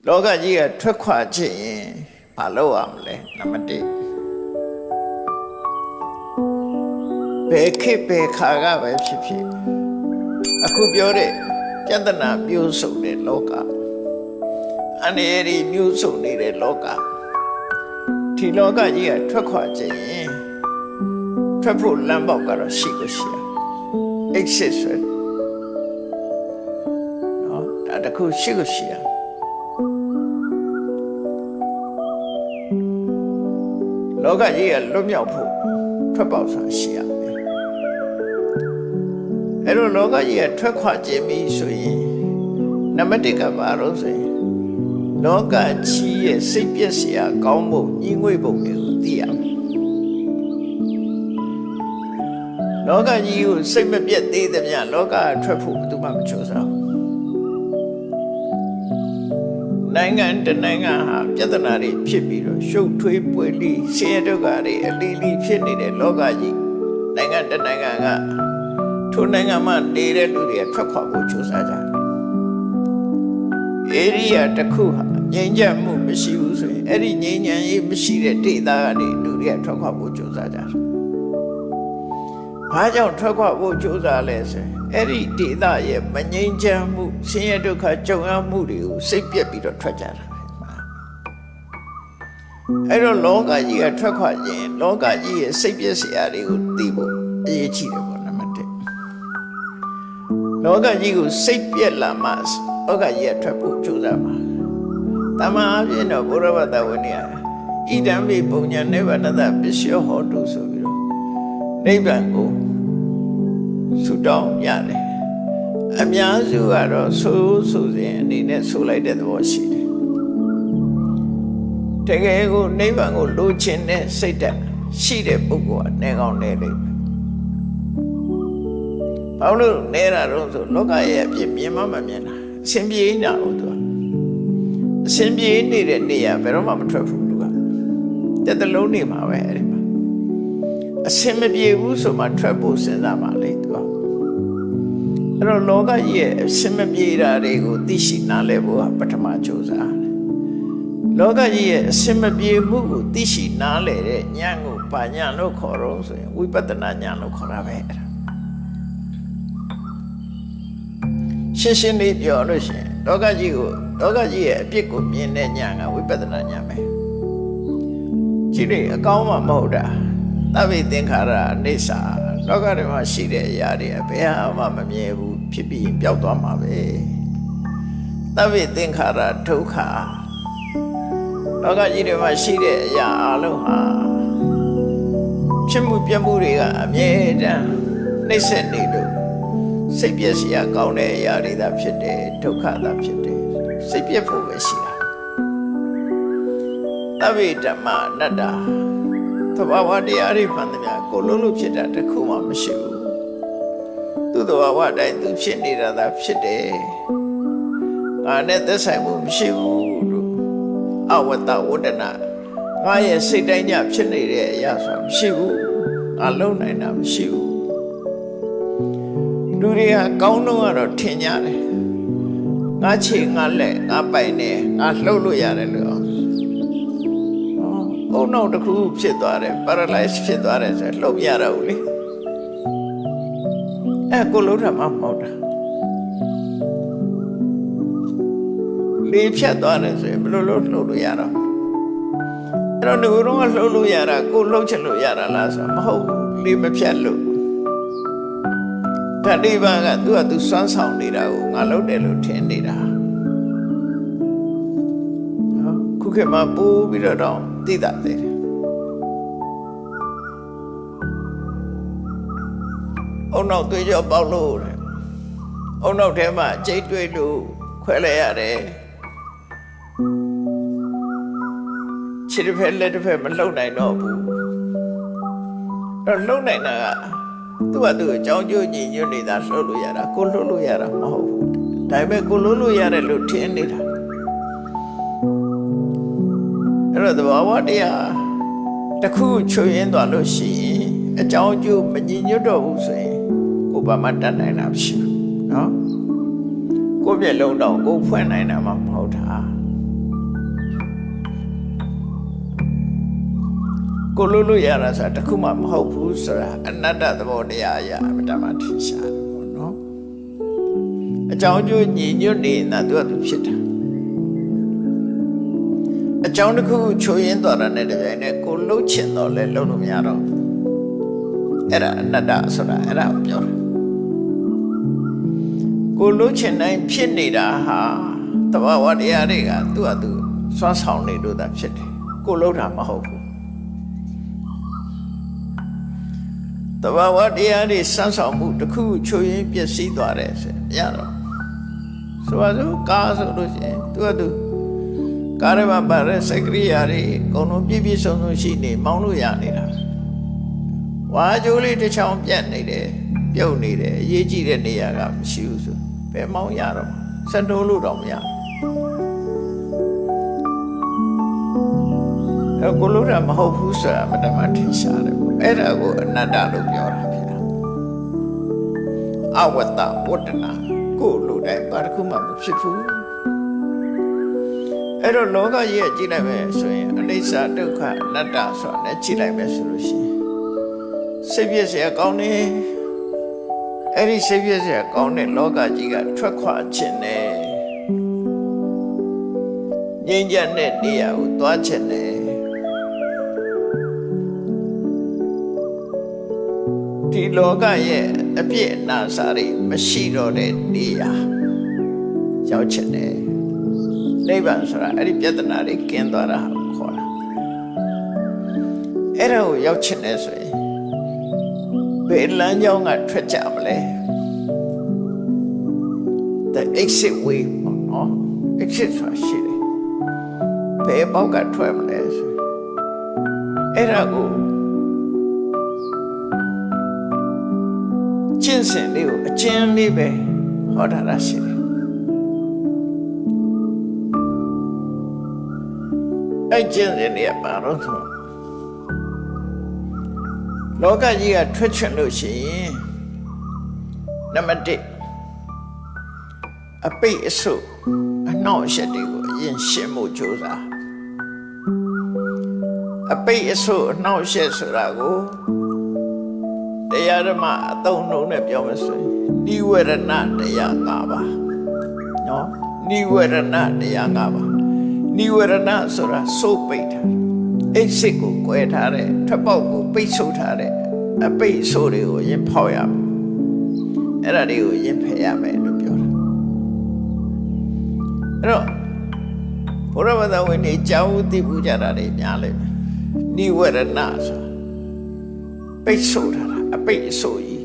လောကကြီးကထွက်ခွာခြင်းဘာလို့ရမလဲနံပါတ်1ဘယ်ခေတ်ဘယ်ခါကပဲဖြစ်ဖြစ်အခုပြောတဲ့ပြဿနာမျိုးစုံတဲ့လောကအန္တရာယ်မျိုးစုံနေတဲ့လောကဒီလောကကြီးကထွက်ခွာခြင်းထွက်ဖို့လမ်းပေါက်ကတော့ရှိကိုရှိရ exit ဆိုနော်ဒါတခုရှိကိုရှိရလောကကြီးကလွတ်မြောက်ဖို့ထွက်ပေါက်ဆိုတာရှိရမယ်အဲ့တော့လောကကြီးကထွက်ခွာခြင်းပြီဆိုရင်နံပါတ်1ကဘာလို့ဆိုရင်လောကကြီးရဲ့စိတ်ပြည့်စရာကောင်းဖို့ညီငွေ့ပုံတွေကိုသိရမယ်လောကကြီးကိုစိတ်မပြတ်သေးသမျှလောကထွက်ဖို့ဘယ်သူမှမကြိုးစားဘူးနိုင်ငံတနိုင်ငံဟာပြဿနာတွေဖြစ်ပြီးတော့ရှုပ်ထွေးပွေလိဆင်းရဲဒုက္ခတွေအလီလီဖြစ်နေတဲ့လောကကြီးနိုင်ငံတနိုင်ငံကထိုနိုင်ငံမှာနေတဲ့လူတွေထွက်ခွာဖို့ကြိုးစားကြတယ်ဧရိယာတစ်ခုဟာငြိမ်းချမ်းမှုမရှိဘူးဆိုရင်အဲ့ဒီငြိမ်းချမ်းရေးမရှိတဲ့ဒေသကနေလူတွေကထွက်ခွာဖို့ကြိုးစားကြတယ်ဘာကြောင့်ထွက်ခွာဖို့ကြိုးစားလဲဆိုရင်အဲ့ဒီဒေသရဲ့မငြိမ်းချမ်းမှုဆင်းရဲဒုက္ခကြုံရမှုတွေကိုစိတ်ပြက်ပြီးတော့ထွက်ကြတာအဲ့တော့လောကကြီးကထွက်ခွာခြင်းလောကကြီးရဲ့စိတ်ပြက်စရာတွေကိုသိဖို့အရေးကြီးတယ်ပေါ့နံပါတ်1လောကကြီးကိုစိတ်ပြက်လာမှလောကကြီးကထွက်ဖို့ကြိုးစားမှာတမန်အပြင်တော့ဘုရားဘာသာဝင်နေဣဒံမေပုံညာနိဗ္ဗာန်တပစ္စယောဟောတုဆိုပြီးတော့နိဗ္ဗာန်ကိုဆုတောင်းရတယ်အများစုကတော့ဆိုစဉ်အနေနဲ့ဆိုလိုက်တဲ့သဘောရှိတယ်တကယ်ကိုနိဗ္ဗာန်ကိုလိုချင်တဲ့စိတ်ဓာတ်ရှိတဲ့ပုဂ္ဂိုလ်ကနေကောင်းနေလိမ့်မယ်ဘာလို့နေတာတော့ဆိုလောကရဲ့အဖြစ်မြင်မှမမြင်တာအစဉ်ပြေးနေတာဟုတ်သူအစဉ်ပြေးနေတဲ့နေရာဘယ်တော့မှမထွက်ဘူးသူကတက်တလုံးနေမှာပဲအဲ့ဒီမှာအစဉ်မပြေဘူးဆိုမှထွက်ဖို့စဉ်းစားပါလေသူကအဲ့တော့လောကကြီးရဲ့အစဉ်မပြေတာတွေကိုသိရှိနားလည်ဖို့ကပထမကြိုးစားတယ်လောကကြီးရဲ့အစဉ်မပြေမှုကိုသိရှိနားလည်တဲ့ဉာဏ်ကိုဘာဉာဏ်လို့ခေါ်တော့ဆိုရင်ဝိပဿနာဉာဏ်လို့ခေါ်တာပဲအဲ့ဒါရှင်းရှင်းလေးပြောလို့ရှိရင်လောကကြီးရဲ့အပြစ်ကိုမြင်တဲ့ဉာဏ်ကဝိပဿနာဉာဏ်ပဲကြည့်လေအကောင်းမှမဟုတ်တာသဗ္ဗေသင်္ခါရအနိစ္စလောကထဲမှာရှိတဲ့အရာတွေဘယ်ဟာမှမမြဲဘူးဖြစ်ပြီးပျောက်သွားမှာပဲသဗ္ဗေသင်္ခါရဒုက္ခလောကကြီးထဲမှာရှိတဲ့အရာအလုံးဟာဖြစ်မှုပြမှုတွေကအမြဲတမ်းနှိမ့်ဆက်နေလို့စိတ်ပြည့်စရာကောင်းတဲ့အရာတွေသာဖြစ်တယ်ဒုက္ခသာဖြစ်တယ်စိတ်ပြည့်ဖို့ပဲရှိတာသဗ္ဗေဓမ္မအနတ္တသဘာဝတရားတွေမှန်သမျှကိုလုံးလို့ဖြစ်တာတခုမှမရှိဘူးသူ့သဘာဝတိုင်းသူဖြစ်နေတာသာဖြစ်တယ်ငါနဲ့သက်ဆိုင်မှုမရှိဘူးလို့အဝတ္တဝတ္တနာငါရဲ့စိတ်တိုင်းညဖြစ်နေတဲ့အရာဆိုတာမရှိဘူးငါလုံးနိုင်တာမရှိဘူးလူတွေကကောင်းတော့ကတော့ထင်ကြတယ်ငါခြေငါလက်ငါပိုင်နေငါလှုပ်လို့ရတယ်လို့အုံနောက်တစ်ခုဖြစ်သွားတယ် paralyze ဖြစ်သွားတယ်ဆိုလှုပ်ရတော့ဘူးလေကိုလုံးတာမှမဟုတ်တာလေဖြတ်သွားတယ်ဆိုရင်ဘယ်လိုလုပ်လှုပ်လို့ရတော့အဲ့တော့ငါတို့ကလှုပ်လို့ရတာကိုလှုပ်ချင်လို့ရတာလားဆိုမဟုတ်ဘူးလေမဖြတ်လို့ဓာတိဘာကသူကသူစွမ်းဆောင်နေတာကိုငါလုပ်တယ်လို့ထင်နေတာခုခေတ်မှာပိုးပြီးတော့သိတာတယ်အုံနောက်သွေးကြောပေါက်လို့အုံနောက်ထဲမှာကြိတ်တွေးလို့ခွဲလိုက်ရတယ်ခြေတစ်ဖက်လက်တစ်ဖက်မလှုပ်နိုင်တော့ဘူးတော့လှုပ်နိုင်တာကသူ့အကြောင်းကျိုးညီညွတ်နေတာလှုပ်လို့ရတာကိုလှုပ်လို့ရတာမဟုတ်ဘူးဒါပေမဲ့ကိုလှုပ်လို့ရတယ်လို့ထင်နေတာအဲ့တော့သဘာဝတရားတစ်ခုချွေရင်းသွားလို့ရှိရင်အကြောင်းကျိုးမညီညွတ်တော့ဘူးဆိုရင်ကိုဘာမှတတ်နိုင်တာမရှိဘူးเนาะကိုမျက်လုံးတော့ကိုဖွင့်နိုင်တာမှမဟုတ်တာ ကိုလို့ရတာဆိုတာတခုမှမဟုတ်ဘူးဆိုတာအနတ္တသဘောတရားအရာအမှန်တမ်းထင်ရှားတယ်ပေါ့နော်အကြောင်းကျိုးညီညွတ်နေတာသူကသူဖြစ်တာအကြောင်းတစ်ခုချိုးရင်းသွားတာနဲ့တပြိုင်နက်ကိုလှုပ်ချင်တော့လဲလှုပ်လို့မရတော့အဲ့ဒါအနတ္တဆိုတာအဲ့ဒါကိုပြောတာကိုလှုပ်ချင်တိုင်းဖြစ်နေတာဟာတဘာဝတရားတွေကသူ့ဟာသူစွမ်းဆောင်နေလို့သာဖြစ်တယ်ကိုလှုပ်တာမဟုတ်ဘူးတဘာဝတရားတွေစွမ်းဆောင်မှုတစ်ခုချိုးရင်းပျက်စီးသွားတယ်ဆိုရတော့ဆိုပါစို့ကားဆိုလို့ရှိရင်သူကသူကားရမပါတဲ့စက်ကရိယာတွေအကုန်လုံးပြည့်ပြည့်စုံစုံရှိနေမောင်းလို့ရနေတာဝါကြိုးလေးတစ်ချောင်းပြတ်နေတယ်ပြုတ်နေတယ်အရေးကြီးတဲ့နေရာကမရှိဘူးဆိုဘယ်မောင်းရတော့စက်တိုးလို့တော့မရအဲ့ကိုလို့ရမဟုတ်ဘူးဆိုတာမတမထင်ရှားတယ်အဲ့ဒါကိုအနတ္တလို့ပြောတာဖြစ်တာအဝတ္တဝတ္တနာကိုလို့တိုင်းဘာတစ်ခုမှမဖြစ်ဘူးအဲ့တော့လောကကြီးရဲ့ကြည့်လိုက်မယ်ဆိုရင်အနိစ္စဒုက္ခအနတ္တဆိုတာနဲ့ကြည့်လိုက်မယ်ဆိုလို့ရှိရင်စိတ်ပြည့်စရာကောင်းနေအဲ့ဒီစိတ်ပြည့်စရာကောင်းတဲ့လောကကြီးကထွက်ခွာခြင်းနဲ့ငြိမ်းချမ်းတဲ့နေရာကိုသွားခြင်းနဲ့ဒီလောကရဲ့အပြည့်အနာစာတွေမရှိတော့တဲ့နေရာရောက်ခြင်းနဲ့နိဗ္ဗာန်ဆိုတာအဲ့ဒီပြဿနာတွေကင်းသွားတာခေါ်တာအဲ့ဒါကိုရောက်ခြင်းနဲ့ဆိုရင်ဘယ်လမ်းကြောင်းကထွက်ကြမလဲ the exit way နော် exit ဆိုတာရှိတယ်ဘယ်ပေါက်ကထွက်မလဲဆိုအဲ့ဒါကိုကျင့်စဉ်လေးကိုအကျဉ်းလေးပဲဟောထားတာရှိတယ်အဲ့ကျင့်စဉ်လေးကဘာလို့ဆိုလောကကြီးကထွက်ချင်လို့ရှိရင်နံပါတ်1အပိတ်အဆုပ်အနှောင့်အယှက်တွေကိုအရင်ရှင်းဖို့ကြိုးစားအပိတ်အဆုပ်အနှောင့်အယှက်ဆိုတာကိုတရားဓမ္မအသုံးနှုန်းနဲ့ပြောမယ်ဆိုရင်နိဝရဏတရား၅ပါးနော်နိဝရဏတရား၅ပါးနိဝရဏဆိုတာစိုးပိတ်တာအိတ်စစ်ကိုကွဲထားတဲ့ထွက်ပေါက်ကိုပိတ်ဆို့ထားတဲ့အပိတ်ဆိုးတွေကိုရင်ဖောက်ရမယ်အဲ့ဒါတွေကိုရင်ဖယ်ရမယ်လို့ပြောတာအဲ့တော့ဘုရားဘာသာဝင်တွေကြောင်းသိပူကြတာတွေများလိမ့်မယ်နိဝရဏဆိုတာပိတ်ဆို့ထားတာအပိတ်အဆိုးကြီး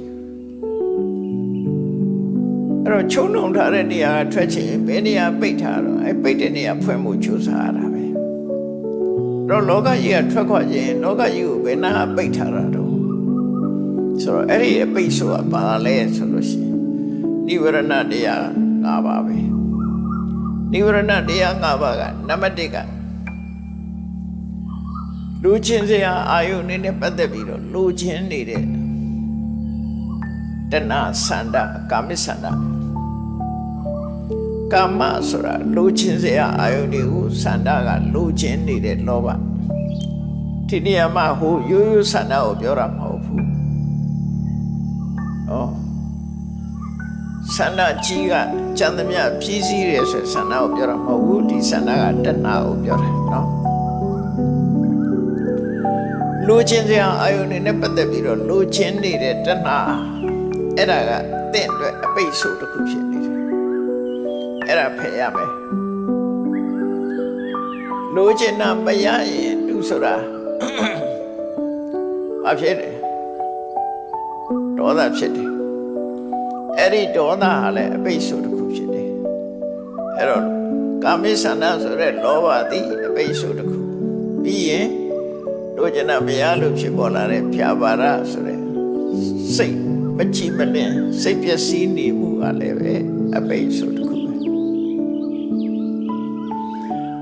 အဲ့တော့ချုံနှုံထားတဲ့နေရာထွက်ချင်ဘယ်နေရာပိတ်ထားတော့အဲ့ပိတ်တဲ့နေရာဖွင့်မှုကြိုးစားရတာပဲတော့လောကကြီးကထွက်ခွာခြင်းလောကကြီးကိုဘယ်နာပိတ်ထားတာတော့ဆိုတော့အဲ့ဒီအပိတ်ဆိုတာဘာလဲဆိုလို့ရှိရင်နိဝရဏတရား၅ပါးပဲနိဝရဏတရား၅ပါးကနံပါတ်1ကလူချင်းစရာအာယုန်နဲ့ပတ်သက်ပြီးတော့လူချင်းနေတဲ့တဏှာဆန္ဒကာမိဆန္ဒကာမဆိုတာလူချင်းစရာအာယုန်တွေကိုဆန္ဒကလူချင်းနေတဲ့လောဘဒီနေရာမှာဟိုရိုးရိုးဆန္ဒကိုပြောတာမဟုတ်ဘူး။ဆန္ဒကြီးကကျန်သမျှဖြည့်စည်းရဲဆိုဆန္ဒကိုပြောတာမဟုတ်ဘူးဒီဆန္ဒကတဏှာကိုပြောတယ်နော်။လူချင်းစရာအာယုန်နဲ့ပတ်သက်ပြီးတော့လူချင်းနေတဲ့တဏှာအဲ့ဒါကတင့်အတွက်အပိတ်ဆိုးတစ်ခုဖြစ်နေတယ်အဲ့ဒါဖယ်ရမယ်လူချင်းနာမရရင်သူဆိုတာဘာဖြစ်လဲဒေါသဖြစ်တယ်အဲ့ဒီဒေါသဟာလည်းအပိတ်ဆိုးတစ်ခုဖြစ်တယ်အဲ့တော့ကာမိဆန္ဒဆိုတဲ့လောဘသည်အပိတ်ဆိုးတစ်ခုပြီးရင်လူချင်းနာမရလို့ဖြစ်ပေါ်လာတဲ့ဖြာပါရဆိုတဲ့စိတ်မကြည်မလင်စိတ်ပျက်စီးနေမှုကလည်းပဲအပိတ်ဆိုတစ်ခုပဲ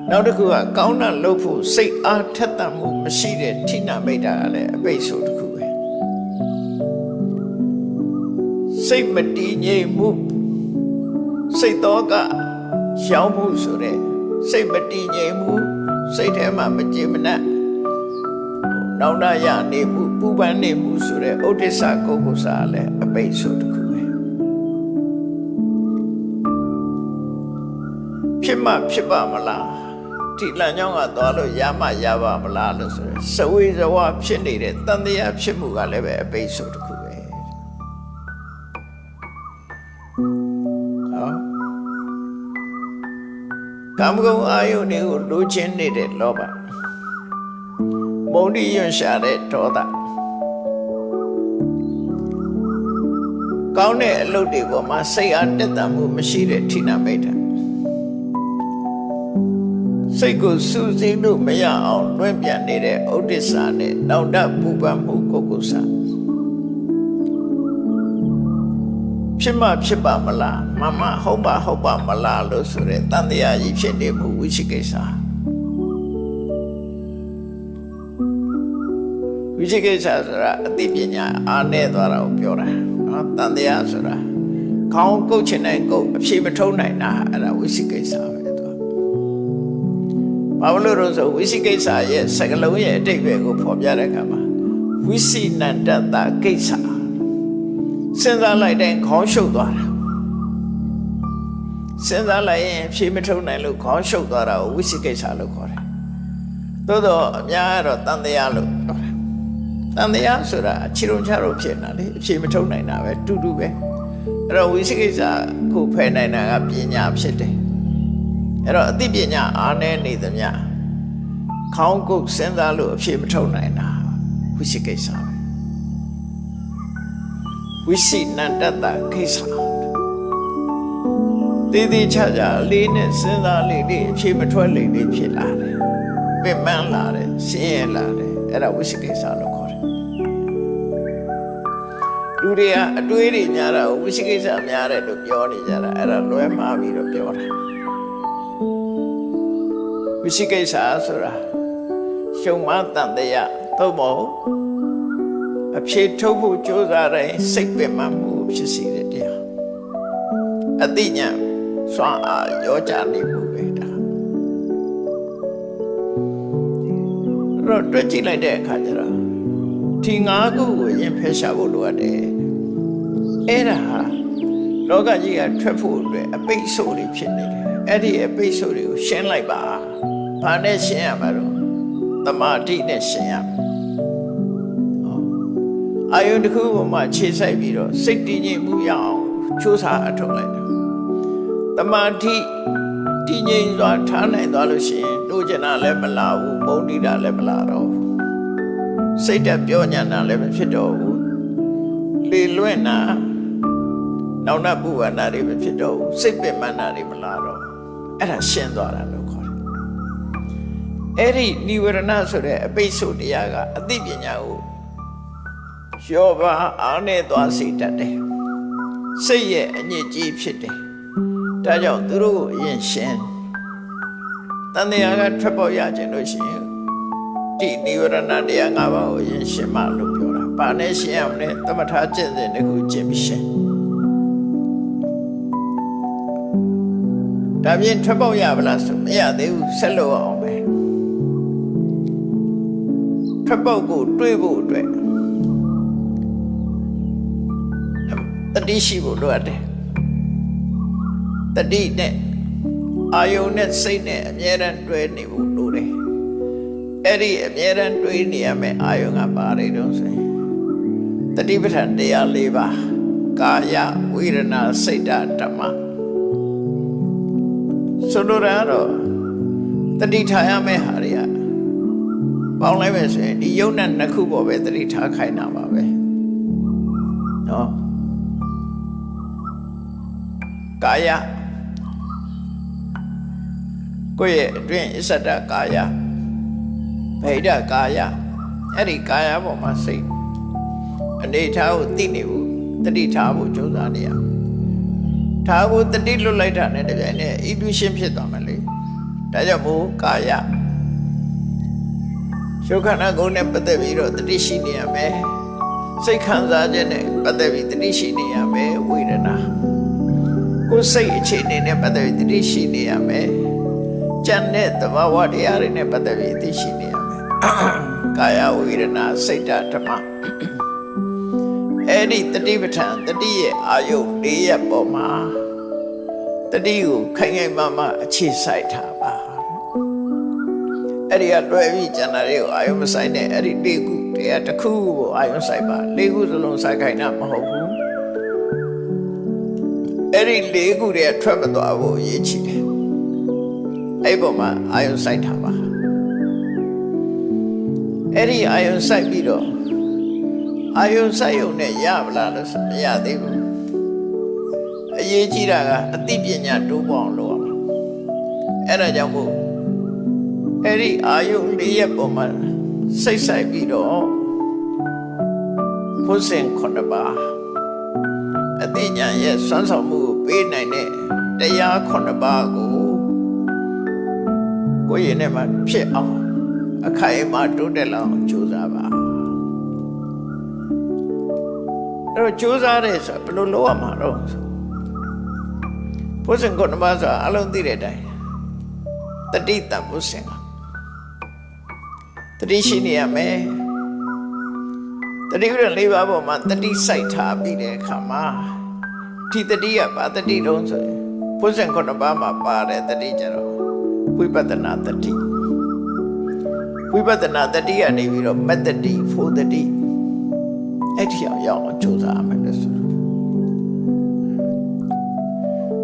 နောက်တစ်ခုကကောင်းတာလုပ်ဖို့စိတ်အားထက်သန်မှုမရှိတဲ့ဌိနမိတ်တာကလည်းအပိတ်ဆိုတစ်ခုပဲစိတ်မတည်ငြိမ်မှုစိတ်တော့ကရှောင်းမှုဆိုတဲ့စိတ်မတည်ငြိမ်မှုစိတ်ထဲမှာမကြည်မနက် နောင်တရနေမှုပူပန်နေမှုဆိုတဲ့ဥဒိစ္စကုက္ကုစာလည်းအပိတ်ဆိုတစ်ခုပဲဖြစ်မှဖြစ်ပါမလားဒီလမ်းကြောင်းကသွားလို့ရမှရပါမလားလို့ဆိုရယ်စဝေဇဝဖြစ်နေတဲ့တန်တရားဖြစ်မှုကလည်းပဲအပိတ်ဆိုတစ်ခုပဲကာမဂုဏ်အာယုန်တွေကိုလိုချင်နေတဲ့လောဘမုန်းတီးရွံ့ရှာတဲ့ဒေါသကောင်းတဲ့အလုပ်တွေပေါ်မှာစိတ်အားတက်သမှုမရှိတဲ့ဌိနမိတ်တာစိတ်ကိုစူးစိလို့မရအောင်လွှင့်ပြန်နေတဲ့ဥဒိစ္စနဲ့နောင်တပူပန်မှုကုက္ကုစဖြစ်မှဖြစ်ပါမလားမမဟုတ်ပါမလားလို့ဆိုတဲ့တန်တရားကြီးဖြစ်နေမှုဝိသိကိစ္စဝိသိကိစ္စဆိုတာအသိပညာအားနည်းသွားတာကိုပြောတာနော်တန်တရားဆိုတာခေါင်းကုတ်ချင်တဲ့ကုတ်အဖြေမထုတ်နိုင်တာအဲ့ဒါဝိသိကိစ္စပဲဘာလို့လဲဆိုဝိသိကိစ္စရဲ့စကားလုံးရဲ့အတိတ်ပဲကိုဖော်ပြတဲ့အခါမှာဝိသိနန္တတကိစ္စစဉ်းစားလိုက်တဲ့ခေါင်းရှုပ်သွားတာစဉ်းစားလိုက်ရင်ဖြေမထုတ်နိုင်လို့ခေါင်းရှုပ်သွားတာကိုဝိသိကိစ္စလို့ခေါ်တယ်သို့တော့အများကတော့တန်တရားလို့ပြောတာတန်တရားဆိုတာခြေတုံချတော့ဖြစ်နေတာလေအဖြေမထုတ်နိုင်တာပဲတူတူပဲအဲ့တော့ဝိသိကိစ္စကိုဖယ်နိုင်တာကပညာဖြစ်တယ်အဲ့တော့အသိပညာအားနည်းနေသမျှခေါင်းကုတ်စဉ်းစားလို့အဖြေမထုတ်နိုင်တာဝိသိကိစ္စပဲဝိသိနန္တတကိစ္စတည်တည်ချာချာလေးနဲ့စဉ်းစားလေးအဖြေမထွက်လေးဖြစ်လာတယ်ပင်ပန်းလာတယ်ဆင်းရဲလာတယ်အဲ့ဒါဝိသိကိစ္စလို့ခေါ်တယ်လူတွေကအတွေးတွေများတာဝိသိကိစ္စများတယ်လို့ပြောနေကြတာအဲ့ဒါလွဲမှားပြီးတော့ပြောတာဝိသိကိစ္စဆိုတာရှုံမတန်တရားသို့မဟုတ်အဖြေထုတ်ဖို့ကြိုးစားတဲ့စိတ်ပင်ပန်းမှုဖြစ်စေတဲ့တရားအသိဉာဏ်စွမ်းအားရောကြနေမှုပဲဒါတော့တွေ့ကြည့်လိုက်တဲ့အခါကျတော့ဒီငါးခုကိုရင်ဖယ်ရှားဖို့လိုအပ်တယ်အဲ့ဒါဟာလောကကြီးကထွက်ဖို့အတွက်အပိတ်ဆိုးတွေဖြစ်နေတယ်အဲ့ဒီအပိတ်ဆိုးတွေကိုရှင်းလိုက်ပါဘာနဲ့ရှင်းရမှာတော့သမာဓိနဲ့ရှင်းရမယ်အာယုန်တစ်ခုပေါ်မှာခြေဆိုင်ပြီးတော့စိတ်တည်ငြိမ်မှုရအောင်ကြိုးစားအထောက်လိုက်တယ်သမာဓိတည်ငြိမ်စွာထားနိုင်သွားလို့ရှိရင်တို့ကျင်တာလည်းမလာဘူးမုန်းတိတာလည်းမလာတော့ဘူးစိတ်တက်ပြောညံ့တာလည်းမဖြစ်တော့ဘူးလေလွင့်တာနောင်တပူဝန္တာတွေမဖြစ်တော့ဘူးစိတ်ပင်ပန်းတာတွေမလာတော့အဲ့ဒါရှင်းသွားတာလို့ခေါ်တယ်အဲ့ဒီနိဝရဏဆိုတဲ့အပိတ်ဆို့တရားကအသိပညာကိုရောပါအားနဲ့သွားစေတတ်တယ်စိတ်ရဲ့အညစ်အကြေးဖြစ်တယ်ဒါကြောင့်သူတို့ကိုအရင်ရှင်းတန်တရားကထွက်ပေါ်ရခြင်းလို့ရှိရင်ဒီနိဝရဏတရား၅ပါးကိုအရင်ရှင်းမှလို့ပြောတာဘာနဲ့ရှင်းရမလဲသမထကျင့်စဉ်တစ်ခုကျင့်ပြီးရှင်းဒါပြင်ထွက်ပေါ်ရပါလားဆိုမရသေးဘူးဆက်လို့အောင်ပဲထွက်ပေါ်ကိုတွေးဖို့အတွက်တတိရှိဖို့လိုအပ်တယ်တတိနဲ့အာယုန်နဲ့စိတ်နဲ့အမြဲတမ်းတွဲနေဖို့လိုတယ်အဲ့ဒီအမြဲတမ်းတွဲနေရမယ်အာယုန်ကဘာတွေတုံးဆိုရင်တတိပဋ္ဌာန်တရား၄ပါးကာယဝေဒနာစိတ်ဓမ္မဆိုလိုတာတော့တတိထားရမယ်ဟာတွေကပေါင်းလိုက်မယ်ဆိုရင်ဒီယုံနဲ့နှစ်ခုပေါ်ပဲတတိထားခိုင်းတာပါပဲနော်ကာယကိုယ့်ရဲ့အတွင်းအစ္ဆဒကာယဗိဒကာယအဲ့ဒီကာယပေါ်မှာစိတ်အနေထားကိုသိနေဖို့တတိထားဖို့ကြိုးစားနေရထားဖို့တတိလွတ်လိုက်တာနဲ့တပြိုင်နက်ဤတူရှင်းဖြစ်သွားမယ်လေဒါကြောင့်မို့ကာယရှုခန္ဓာကိုယ်နဲ့ပတ်သက်ပြီးတော့တတိရှိနေရမယ်စိတ်ခံစားခြင်းနဲ့ပတ်သက်ပြီးတတိရှိနေရမယ်ဝေဒနာကိုယ်စိတ်အခြေအနေနဲ့ပတ်သက်ပြီးတတိရှိနေရမယ်ကြံတဲ့သဘာဝတရားတွေနဲ့ပတ်သက်ပြီးသိရှိနေရမယ် ကာယဝေဒနာစိတ်ဓမ္မအဲ့ဒီတတိပဋ္ဌာန်တတိရဲ့အာယု၄ရပ်ပေါ်မှာတတိကိုခိုင်ခိုင်မာမာအခြေစိုက်ထားပါအဲ့ဒီကလွယ်ပြီးကျန်တာတွေကိုအာယုမဆိုင်နဲ့အဲ့ဒီ၄ခုတရားတစ်ခုကိုအာယုဆိုင်ပါ၄ခုစလုံးဆိုင်ခိုင်တာမဟုတ်ဘူးအဲ့ဒီ၄ခုတည်းထွက်မသွားဖို့အရေးကြီးတယ်အဲ့ပေါ်မှာအာယုဆိုင်ထားပါအဲ့ဒီအာယုဆိုင်ပြီးတော့အာယုဆိုင်ုံနဲ့ရမလားလို့မရသေးဘူးအရေးကြီးတာကအသိပညာတိုးပေါအောင်လုပ်ရမှာအဲ့ဒါကြောင့်မို့အဲ့ဒီအာယု၄ရပ်ပေါ်မှာစိတ်ဆိုင်ပြီးတော့ဘုဇင်9ပါးအသိဉာဏ်ရဲ့စွမ်းဆောင်မှုကိုပေးနိုင်တဲ့တရား9ပါးကိုကိုယ့်ရဲ့နဲ့မှာဖြစ်အောင်အခိုင်အမာတိုးတက်လာအောင်ကြိုးစားပါအဲ့တော့ကြိုးစားတယ်ဆိုဘယ်လိုလုပ်ရမှာတော့ဘုဇင်9ပါးဆိုအလုံးသိတဲ့အတိုင်းတတိတဘုဇင်တတိရှိနေရမယ်တတိဥဒ္ဒ၄ပါးပေါ်မှာတတိစိုက်ထားပြီးတဲ့အခါမှာဒီတတိကဘာတတိတုံးဆိုရင်ဘုဇင်9ပါးမှာပါတဲ့တတိကြတော့ဝိပဿနာတတိဝိပဿနာတတိကနေပြီးတော့မတ္တတိဖို့တတိအဲ့ဒီအောင်ကြိုးစားရမယ်လို့ဆို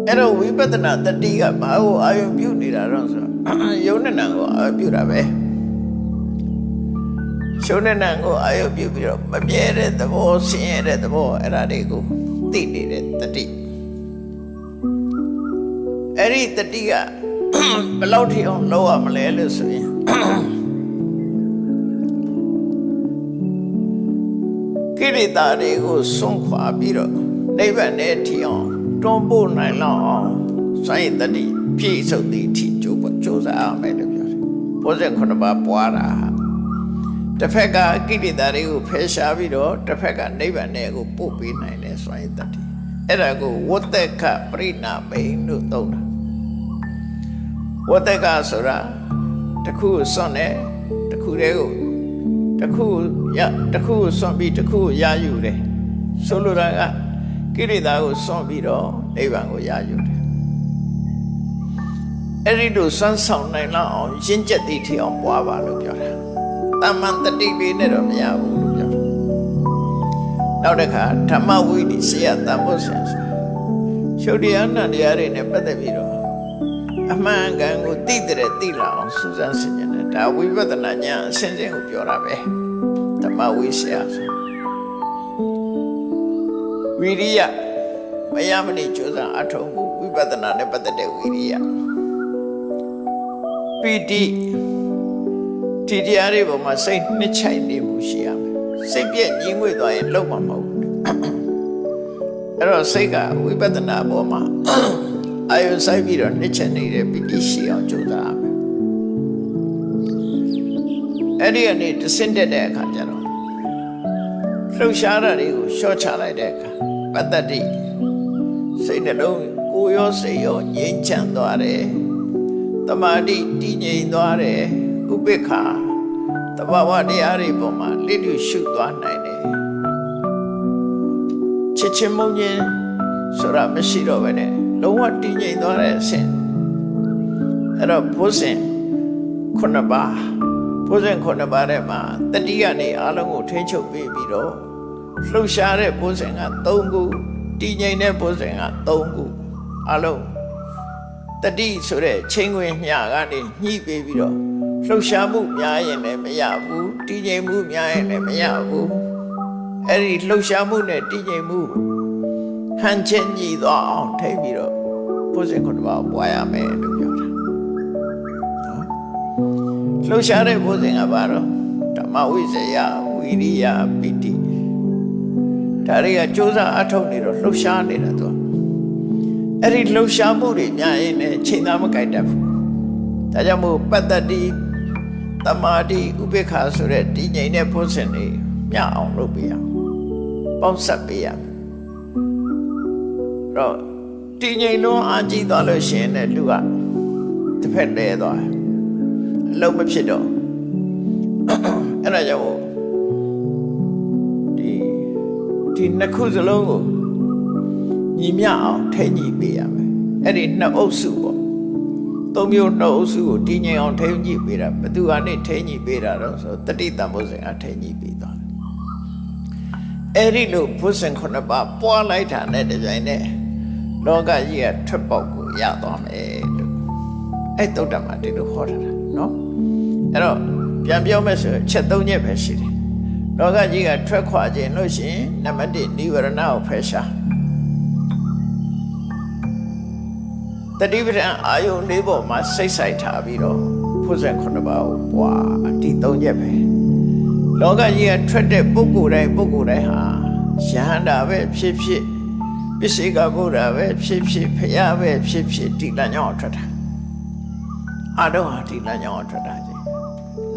အဲ့တော့ဝိပဿနာတတိကဘာကိုအာရုံပြုနေတာတော့ဆိုယုံနဲ့နံကိုအာရုံပြုတာပဲရှုံးတဲ့နံကိုအာရုံပြုပြီးတော့မမြဲတဲ့သဘောဆင်းရဲတဲ့သဘောအဲ့ဒါတွေကိုသိနေတဲ့တတိအဲ့ဒီတတိကဘယ်လောက်ထိအောင်လုပ်ရမလဲလို့ဆိုရင်ကိရိတာတွေကိုစွန့်ခွာပြီးတော့နိဗ္ဗာန်နဲ့ထီအောင်တွန်းပို့နိုင်လောက်အောင်စွန့်ရတတိပြည့်စုံသည့်အထိကြိုးစားရမယ်လို့ပြောတယ်ဘုဇင်9ပါးပွားတာတစ်ဖက်ကကိရိတာတွေကိုဖယ်ရှားပြီးတော့တစ်ဖက်ကနိဗ္ဗာန်နဲ့ကိုပို့ပေးနိုင်တယ်စွန့်ရတတိအဲ့ဒါကိုဝတ္တကပရိနာမိန်လို့သုံးတာဝတ္တကဆိုတာတစ်ခုကိုစွန့်တယ်တစ်ခုတည်းကိုတစ်ခုကိုစွန့်ပြီးတစ်ခုကိုရယူတယ်ဆိုလိုတာကကိရိတာကိုစွန့်ပြီးတော့နိဗ္ဗာန်ကိုရယူတယ်အဲ့ဒီလိုစွန့်ဆောင်နိုင်လောက်အောင်ရင့်ကျက်သည့်ထီအောင်ပွားပါလို့ပြောတာတမန်တတိလေးနဲ့တော့မရဘူးလို့ပြောတယ်နောက်တစ်ခါဓမ္မဝိနည်းဆရာတန်ဖို့ဆရာရှုပ်တရားနံတရားတွေနဲ့ပတ်သက်ပြီးတော့အမှန်ကန်ကိုသိတဲ့သိလာအောင်စူးစမ်းဆင်ခြင်တယ်ဒါဝိပဿနာဉာဏ်အစဉ်စဉ်ကိုပြောတာပဲဓမ္မဝိဆရာဝိရိယမယမနိကြိုးစားအထောက်မှုဝိပဿနာနဲ့ပတ်သက်တဲ့ဝိရိယပိဋိဒီတရားတွေပေါ်မှာစိတ်နှစ်ချိုက်နေမှုရှိရမယ်စိတ်ပြည့်ငြင်းငွေ့သွားရင်လုံးဝမဟုတ်ဘူးအဲ့တော့စိတ်ကဝိပဿနာပေါ်မှာအာယုဆိုင်ပြီးတော့နှစ်ချက်နေတဲ့ပိဋိရှိအောင်ကြိုးစားရမယ်အဲ့ဒီကနေတဆင့်တက်တဲ့အခါကျတော့လှုပ်ရှားတာတွေကိုရှော့ချလိုက်တဲ့အခါပတ္တတိစိတ်နှလုံးကိုယ်ရောစိတ်ရောငြိမ်းချမ်းသွားတယ်တမာတိတည်ငြိမ်သွားတယ်ဥပိ္ပခာတဘာဝတရားတွေပေါ်မှာလစ်လျူရှုသွားနိုင်တယ်ချစ်ချင်းမုန်းခြင်းဆိုတာမရှိတော့ဘဲနဲ့လုံးဝတည်ငြိမ်သွားတဲ့အဆင့်အဲ့တော့ဘုဇင်9ပါးဘုဇင်9ပါးထဲမှာတတိကနေအားလုံးကိုထိန်းချုပ်ပြီးတော့လှုပ်ရှားတဲ့ဘုဇင်က3ခုတည်ငြိမ်တဲ့ဘုဇင်က3ခုအားလုံးတတိဆိုတဲ့ချင်းခွင်ညကနေညှိပေးပြီးတော့လှုပ်ရှားမှုများရင်လည်းမရဘူးတည်ငြိမ်မှုများရင်လည်းမရဘူးအဲ့ဒီလှုပ်ရှားမှုနဲ့တည်ငြိမ်မှုဟန်ချက်ညီသွားအောင်ထိပြီးတော့ဘုဇင်9ပါးပွားရမယ်လို့ပြောတာနော်လှုပ်ရှားတဲ့ဘုဇင်ကဘာတော့ဓမ္မဝိဇ္ဇယဝိရိယပိဋိဒါတွေကကြိုးစားအထောက်နေတော့လှုပ်ရှားနေတာသူအဲ့ဒီလှုပ်ရှားမှုတွေများရင်လည်းချိန်သားမကြိုက်တတ်ဘူးဒါကြောင့်မို့ပတ္တတိတမာတိဥပိ္ပခာဆိုတဲ့တည်ငြိမ်တဲ့ဘုဇင်တွေမြအောင်လုပ်ပေးရအောင်ပေါင်းဆက်ပေးရမယ်တော့တည်ငြိမ်လုံးအာကြည့်သွားလို့ရှိရင်လည်းလူကတစ်ဖက်လဲသွားအလုံးမဖြစ်တော့အဲ့ အဲ့ဒါကြောင့်ဒီနှစ်ခုစလုံးကိုညီမျှအောင်ထိန်းညှိပေးရမယ်အဲ့ဒီနှစ်အုပ်စုပေါ့သုံးမျိုးနှစ်အုပ်စုကိုတည်ငြိမ်အောင်ထိန်းညှိပေးတာဘယ်သူကနေထိန်းညှိပေးတာတော့ဆိုတတိတံဘုဇင်အထိန်းညှိပေးသွားတယ်အဲ့ဒီလိုဘုဇင်9ပါးပွားလိုက်တာနဲ့တပြိုင်နက်လောကကြီးကထွက်ပေါက်ကိုရသွားမယ်လို့အဲ့သုတ္တမှာဒီလိုဟောတာနော်အဲ့တော့ပြန်ပြောမယ်ဆိုချက်၃ချက်ပဲရှိတယ်လောကကြီးကထွက်ခွာခြင်းလို့ရှိရင်နံပါတ်1နိဝရဏကိုဖယ်ရှားတတိပဋ္ဌာန်အာယု၄ပေါ်မှာစိတ်ဆိုင်ထားပြီးတော့ဘုဇင်9ပါးကိုပွားဒီ၃ချက်ပဲလောကကြီးကထွက်တဲ့ပုဂ္ဂိုလ်တိုင်းဟာယဟန္တာပဲဖြစ်ဖြစ်ပစ္စေကဗုဒ္ဓပဲဖြစ်ဖြစ်ဖရာပဲဖြစ်ဖြစ်ဒီလမ်းကြောင်းထွက်တာအာတော့ဟာဒီလမ်းကြောင်းထွက်တာကြီး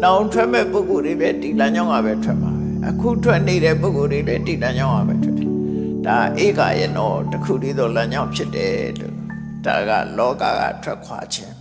နောင်ထွက်မဲ့ပုဂ္ဂိုလ်တွေလည်းဒီလမ်းကြောင်းကပဲထွက်မှာပဲအခုထွက်နေတဲ့ပုဂ္ဂိုလ်တွေလည်းဒီလမ်းကြောင်းကပဲထွက်တယ်ဒါဧကယေနောတစ်ခုတည်းသောလမ်းကြောင်းဖြစ်တယ်လို့ဒါကလောကကထွက်ခွာခြင်း